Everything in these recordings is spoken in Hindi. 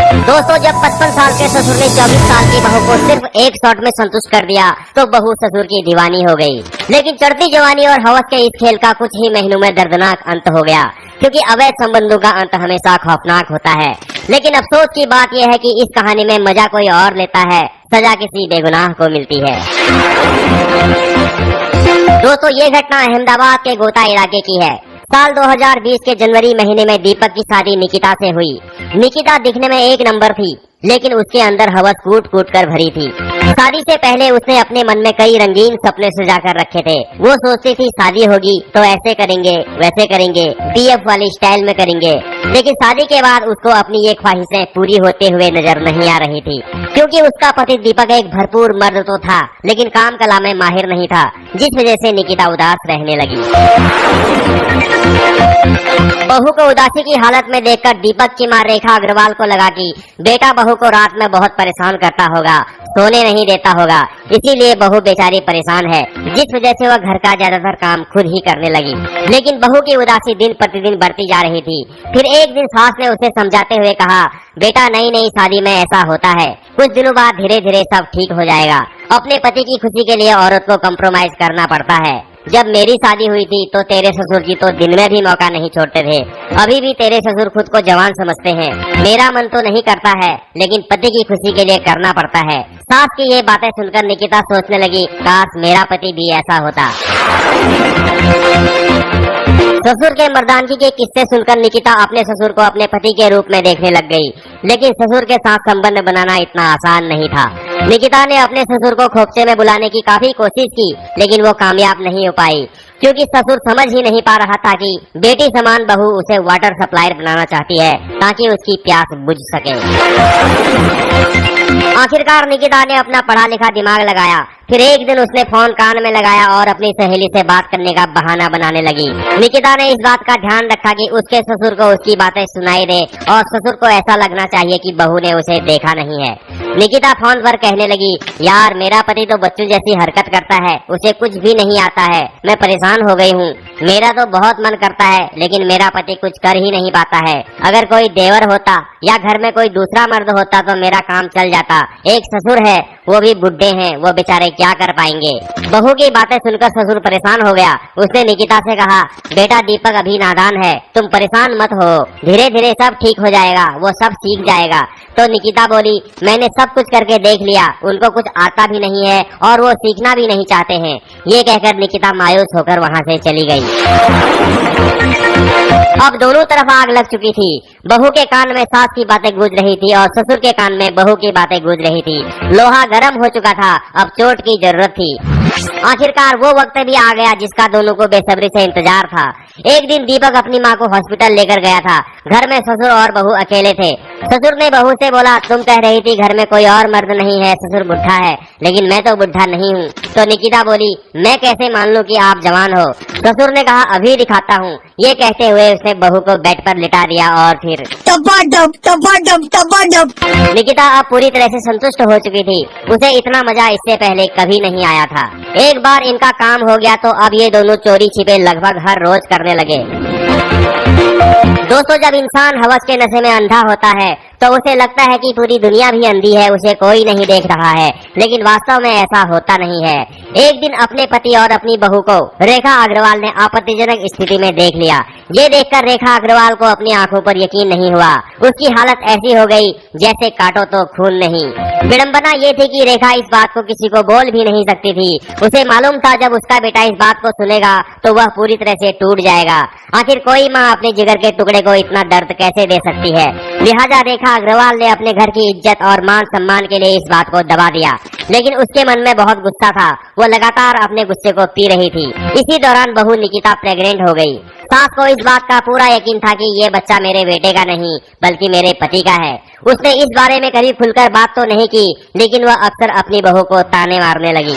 दोस्तों, जब 55 साल के ससुर ने 24 साल की बहू को सिर्फ एक शॉट में संतुष्ट कर दिया तो बहू ससुर की दीवानी हो गई। लेकिन चढ़ती जवानी और हवस के इस खेल का कुछ ही महीनों में दर्दनाक अंत हो गया, क्योंकि अवैध संबंधों का अंत हमेशा खौफनाक होता है। लेकिन अफसोस की बात यह है कि इस कहानी में मजा कोई और लेता है, सजा किसी बेगुनाह को मिलती है। दोस्तों, ये घटना अहमदाबाद के गोता इलाके की है। साल 2020 के जनवरी महीने में दीपक की शादी निकिता से हुई। निकिता दिखने में एक नंबर थी, लेकिन उसके अंदर हवस कूट कूट कर भरी थी। शादी से पहले उसने अपने मन में कई रंगीन सपने सजा कर रखे थे। वो सोचती थी शादी होगी तो ऐसे करेंगे, वैसे करेंगे, पीएफ वाली स्टाइल में करेंगे। लेकिन शादी के बाद उसको अपनी ये ख्वाहिशें पूरी होते हुए नजर नहीं आ रही थी, क्योंकि उसका पति दीपक एक भरपूर मर्द तो था, लेकिन काम कला में माहिर नहीं था, जिस वजह से निकिता उदास रहने लगी। बहू को उदासी की हालत में देखकर दीपक की मां रेखा अग्रवाल को लगा कि बेटा बहू को रात में बहुत परेशान करता होगा, सोने नहीं देता होगा, इसीलिए बहू बेचारी परेशान है, जिस वजह से वह घर का ज्यादातर काम खुद ही करने लगी। लेकिन बहू की उदासी दिन प्रतिदिन बढ़ती जा रही थी। फिर एक दिन सास ने उसे समझाते हुए कहा, बेटा नई नई शादी में ऐसा होता है, कुछ दिनों बाद धीरे धीरे सब ठीक हो जाएगा। अपने पति की खुशी के लिए औरत को कम्प्रोमाइज करना पड़ता है। जब मेरी शादी हुई थी तो तेरे ससुर जी तो दिन में भी मौका नहीं छोड़ते थे। अभी भी तेरे ससुर खुद को जवान समझते हैं। मेरा मन तो नहीं करता है, लेकिन पति की खुशी के लिए करना पड़ता है। सास की ये बातें सुनकर निकिता सोचने लगी, काश मेरा पति भी ऐसा होता। ससुर के मर्दानगी के किस्से सुनकर निकिता अपने ससुर को अपने पति के रूप में देखने लग गई। लेकिन ससुर के साथ संबंध बनाना इतना आसान नहीं था। निकिता ने अपने ससुर को खोपचे में बुलाने की काफी कोशिश की, लेकिन वो कामयाब नहीं हो पाई, क्योंकि ससुर समझ ही नहीं पा रहा था कि बेटी समान बहू उसे वाटर सप्लायर बनाना चाहती है ताकि उसकी प्यास बुझ सके। आखिरकार निकिता ने अपना पढ़ा लिखा दिमाग लगाया। फिर एक दिन उसने फोन कान में लगाया और अपनी सहेली से बात करने का बहाना बनाने लगी। निकिता ने इस बात का ध्यान रखा कि उसके ससुर को उसकी बातें सुनाई दे और ससुर को ऐसा लगना चाहिए कि बहू ने उसे देखा नहीं है। निकिता फोन पर कहने लगी, यार मेरा पति तो बच्चों जैसी हरकत करता है, उसे कुछ भी नहीं आता है, मैं परेशान हो गई हूँ। मेरा तो बहुत मन करता है, लेकिन मेरा पति कुछ कर ही नहीं पाता है। अगर कोई देवर होता या घर में कोई दूसरा मर्द होता तो मेरा काम चल जाता। एक ससुर है, वो भी बुढ़े हैं, वो बेचारे क्या कर पाएंगे। बहू की बातें सुनकर ससुर परेशान हो गया। उसने निकिता से कहा, बेटा दीपक अभी नादान है, तुम परेशान मत हो, धीरे धीरे सब ठीक हो जाएगा, वो सब सीख जाएगा। तो निकिता बोली, मैंने सब कुछ करके देख लिया, उनको कुछ आता भी नहीं है और वो सीखना भी नहीं चाहते हैं। ये कहकर निकिता मायूस होकर वहाँ से चली गई। अब दोनों तरफ आग लग चुकी थी। बहू के कान में सास की बातें गूंज रही थी और ससुर के कान में बहू की बातें गूंज रही थी। लोहा गर्म हो चुका था, अब चोट की जरूरत थी। आखिरकार वो वक्त भी आ गया जिसका दोनों को बेसब्री से इंतजार था। एक दिन दीपक अपनी माँ को हॉस्पिटल लेकर गया था। घर में ससुर और बहू अकेले थे। ससुर ने बहू से बोला, तुम कह रही थी घर में कोई और मर्द नहीं है, ससुर बुढ़ा है, लेकिन मैं तो बुढ़ा नहीं हूँ। तो निकिता बोली, मैं कैसे मान लूँ कि आप जवान हो। ससुर ने कहा, अभी दिखाता हूँ। ये कहते हुए उसने बहू को बेड पर लिटा दिया और फिर निकिता अब पूरी तरह से संतुष्ट हो चुकी थी। उसे इतना मजा इससे पहले कभी नहीं आया था। एक बार इनका काम हो गया तो अब ये दोनों चोरी छिपे लगभग हर रोज करने लगे। दोस्तों, जब इंसान हवस के नशे में अंधा होता है तो उसे लगता है कि पूरी दुनिया भी अंधी है, उसे कोई नहीं देख रहा है, लेकिन वास्तव में ऐसा होता नहीं है। एक दिन अपने पति और अपनी बहू को रेखा अग्रवाल ने आपत्तिजनक स्थिति में देख लिया। ये देखकर रेखा अग्रवाल को अपनी आंखों पर यकीन नहीं हुआ। उसकी हालत ऐसी हो गई जैसे काटो तो खून नहीं। विडंबना ये थी कि रेखा इस बात को किसी को बोल भी नहीं सकती थी। उसे मालूम था जब उसका बेटा इस बात को सुनेगा तो वह पूरी तरह से टूट जाएगा। आखिर कोई माँ अपने जिगर के टुकड़े को इतना दर्द कैसे दे सकती है। लिहाजा रेखा अग्रवाल ने अपने घर की इज्जत और मान सम्मान के लिए इस बात को दबा दिया। लेकिन उसके मन में बहुत गुस्सा था। वो लगातार अपने गुस्से को पी रही थी। इसी दौरान बहू निकिता प्रेग्नेंट हो गई। सास को इस बात का पूरा यकीन था कि ये बच्चा मेरे बेटे का नहीं बल्कि मेरे पति का है। उसने इस बारे में कभी खुलकर बात तो नहीं की, लेकिन वह अक्सर अपनी बहू को ताने मारने लगी।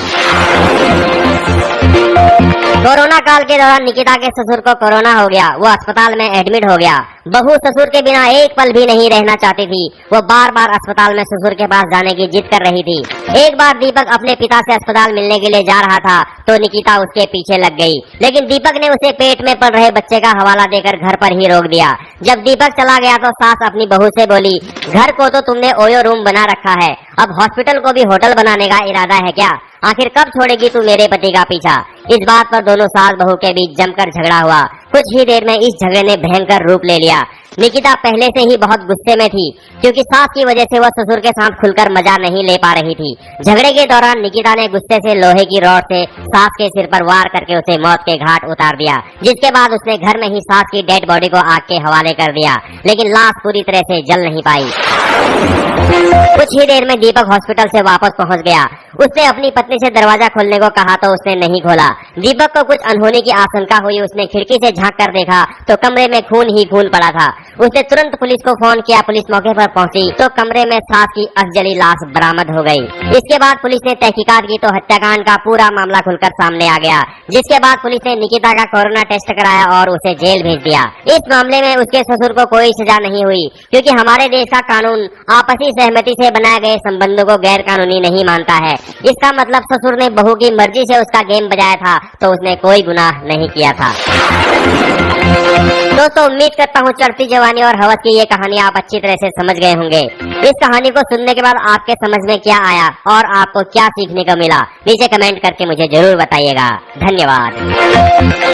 कोरोना काल के दौरान निकिता के ससुर को कोरोना हो गया। वो अस्पताल में एडमिट हो गया। बहू ससुर के बिना एक पल भी नहीं रहना चाहती थी। वो बार बार अस्पताल में ससुर के पास जाने की जिद कर रही थी। एक बार दीपक अपने पिता से अस्पताल मिलने के लिए जा रहा था तो निकिता उसके पीछे लग गई, लेकिन दीपक ने उसे पेट में पल रहे बच्चे का हवाला देकर घर पर ही रोक दिया। जब दीपक चला गया तो सास अपनी बहू से बोली, घर को तो तुमने ओयो रूम बना रखा है, अब हॉस्पिटल को भी होटल बनाने का इरादा है क्या? आखिर कब छोड़ेगी तू मेरे पति का पीछा? इस बात पर दोनों सास बहू के बीच जमकर झगड़ा हुआ। कुछ ही देर में इस झगड़े ने भयंकर रूप ले लिया। निकिता पहले से ही बहुत गुस्से में थी क्योंकि सास की वजह से वह ससुर के साथ खुलकर मजा नहीं ले पा रही थी। झगड़े के दौरान निकिता ने गुस्से से लोहे की रॉड से सास के सिर पर वार करके उसे मौत के घाट उतार दिया, जिसके बाद उसने घर में ही सास की डेड बॉडी को आग के हवाले कर दिया, लेकिन लाश पूरी तरह से जल नहीं पाई। कुछ ही देर में दीपक हॉस्पिटल से वापस पहुंच गया। उसने अपनी पत्नी से दरवाजा खोलने को कहा तो उसने नहीं खोला। दीपक को कुछ अनहोनी की आशंका हुई। उसने खिड़की से झांक कर देखा तो कमरे में खून ही खून पड़ा था। उसने तुरंत पुलिस को फोन किया। पुलिस मौके पर पहुंची तो कमरे में सास की अधजली लाश बरामद हो गई। इसके बाद पुलिस ने तहकीकात की तो हत्याकांड का पूरा मामला खुलकर सामने आ गया, जिसके बाद पुलिस ने निकिता का कोरोना टेस्ट कराया और उसे जेल भेज दिया। इस मामले में उसके ससुर को कोई सजा नहीं हुई क्योंकि हमारे देश का कानून आपसी सहमति से बनाए गए संबंधों को गैर कानूनी नहीं मानता है। इसका मतलब ससुर ने बहू की मर्जी से उसका गेम बजाया था तो उसने कोई गुनाह नहीं किया था। दोस्तों, उम्मीद करता हूँ चढ़ती जवानी और हवस की ये कहानी आप अच्छी तरह से समझ गए होंगे। इस कहानी को सुनने के बाद आपके समझ में क्या आया और आपको क्या सीखने को मिला, नीचे कमेंट करके मुझे जरूर बताइएगा। धन्यवाद।